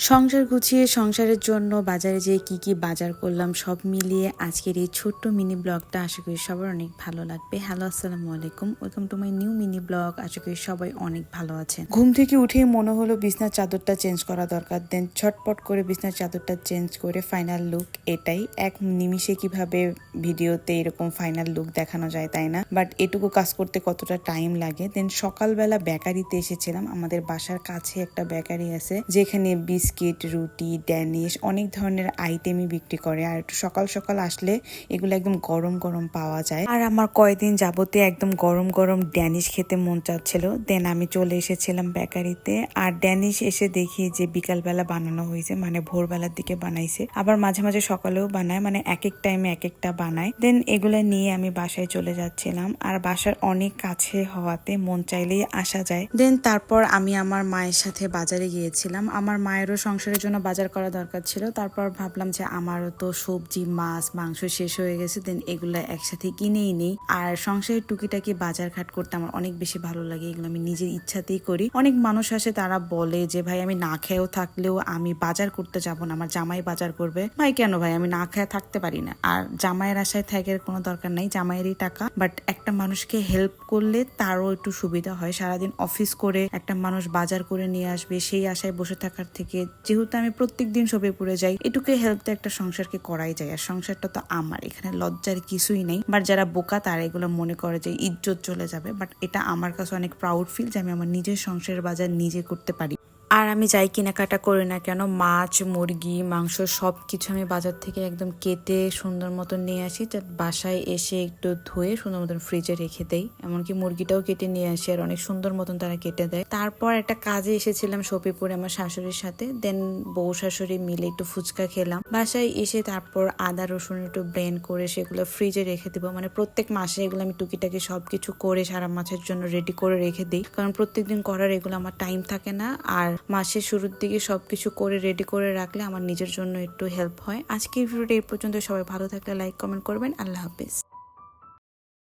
সংসার গুছিয়ে সংসারের জন্য বাজারে যেয়ে কি বাজার করলাম সব মিলিয়ে আজকের এই ছোট্ট মিনি ব্লগটা আশা করি সবার অনেক ভালো লাগবে। হ্যালো, আসসালামু আলাইকুম, welcome to my new mini blog. আশা করি সবাই অনেক ভালো আছেন। ঘুম থেকে উঠেই মনে হলো বিছনার চাদরটা চেঞ্জ করা দরকার, দেন ছটপট করে বিছনার চাদরটা চেঞ্জ করে ফাইনাল লুক এটাই। এক নিমিষে কিভাবে ভিডিওতে এরকম ফাইনাল লুক দেখানো যায়, তাই না? বাট এটুকু কাজ করতে কতটা টাইম লাগে। দেন সকালবেলা বেকারিতে এসেছিলাম। আমাদের বাসার কাছে একটা বেকারি আছে যেখানে বিস্কিট, রুটি, ড্যানিশ অনেক ধরনের আইটেমই বিক্রি করে। আর একটু সকাল সকাল আসলে এগুলো একদম গরম গরম পাওয়া যায়। আর আমার কয়েকদিন যাবতে একদম গরম গরম ড্যানিশ খেতে মন চাচ্ছিল। দেন আমি চলে এসেছিলাম বেকারিতে। আর ড্যানিশ এসে দেখি যে বিকালবেলা বানানো হয়েছে, মানে ভোরবেলার দিকে বানাইছে। আবার মাঝে মাঝে সকালেও বানায়, মানে এক এক টাইমে এক একটা বানায়। দেন এগুলো নিয়ে আমি বাসায় চলে যাচ্ছিলাম। আর বাসার অনেক কাছে হওয়াতে মন চাইলেই আসা যায়। দেন তারপর আমি আমার মায়ের সাথে বাজারে গিয়েছিলাম। আমার মায়েরও সংসারের জন্য বাজার করা দরকার ছিল। তারপর ভাবলাম যে আমারও তো সবজি, মাছ, মাংস শেষ হয়ে গেছে, দেন এগুলো একসাথে কিনেই নিই। আর সংসারের টুকিটাকি বাজার ঘাট করতে আমার অনেক বেশি ভালো লাগে। এগুলো আমি নিজের ইচ্ছাতেই করি। অনেক মানুষ আসে, তারা বলে যে ভাই আমি না খেয়েও থাকলেও আমি বাজার করতে যাব না, আমার জামাই বাজার করবে। ভাই কেন ভাই, আমি না খেয়ে থাকতে পারি না। আর জামাইয়ের আশায় থাকার কোনো দরকার নাই, জামাইয়েরই টাকা। বাট একটা মানুষকে হেল্প করলে তারও একটু সুবিধা হয়। সারাদিন অফিস করে একটা মানুষ বাজার করে নিয়ে আসবে, সেই আশায় বসে থাকার থেকে যেহেতু আমি প্রত্যেকদিন শোবে যাই, এটুকু হেল্প তো একটা সংসারকে করাই যায়। আর সংসারটা তো আমার, এখানে লজ্জার কিছুই নেই। বাট যারা বোকা তারা এগুলো মনে করে যে ইজ্জত চলে যাবে। বাট এটা আমার কাছে অনেক প্রাউড ফিল যে আমি আমার নিজের সংসারের বাজার নিজে করতে পারি। আর আমি যাই কেনাকাটা করি না কেন, মাছ, মুরগি, মাংস সবকিছু আমি বাজার থেকে একদম কেটে সুন্দর মতন নিয়ে আসি। বাসায় এসে একটু ধুয়ে সুন্দর মতন ফ্রিজে রেখে দেই। এমনকি মুরগিটাও কেটে নিয়ে আসি, আর অনেক সুন্দর মতন তারা কেটে দেয়। তারপর একটা কাজে এসেছিলাম শপিপুরে আমার শাশুড়ির সাথে। দেন বউ শাশুড়ি মিলে একটু ফুচকা খেলাম। বাসায় এসে তারপর আদা রসুন একটু ব্লেন্ড করে সেগুলো ফ্রিজে রেখে দেবো। মানে প্রত্যেক মাসে এগুলো আমি টুকিটাকি সবকিছু করে সারা মাসের জন্য রেডি করে রেখে দিই, কারণ প্রত্যেকদিন করার এগুলো আমার টাইম থাকে না। আর মাসের শুরুর দিকে সবকিছু করে রেডি করে রাখলে আমার নিজের জন্য একটু হেল্প হয়। আজকের ভিডিওটা এই পর্যন্ত। সবাই ভালো থাকলে লাইক কমেন্ট করবেন। আল্লাহ হাফিজ।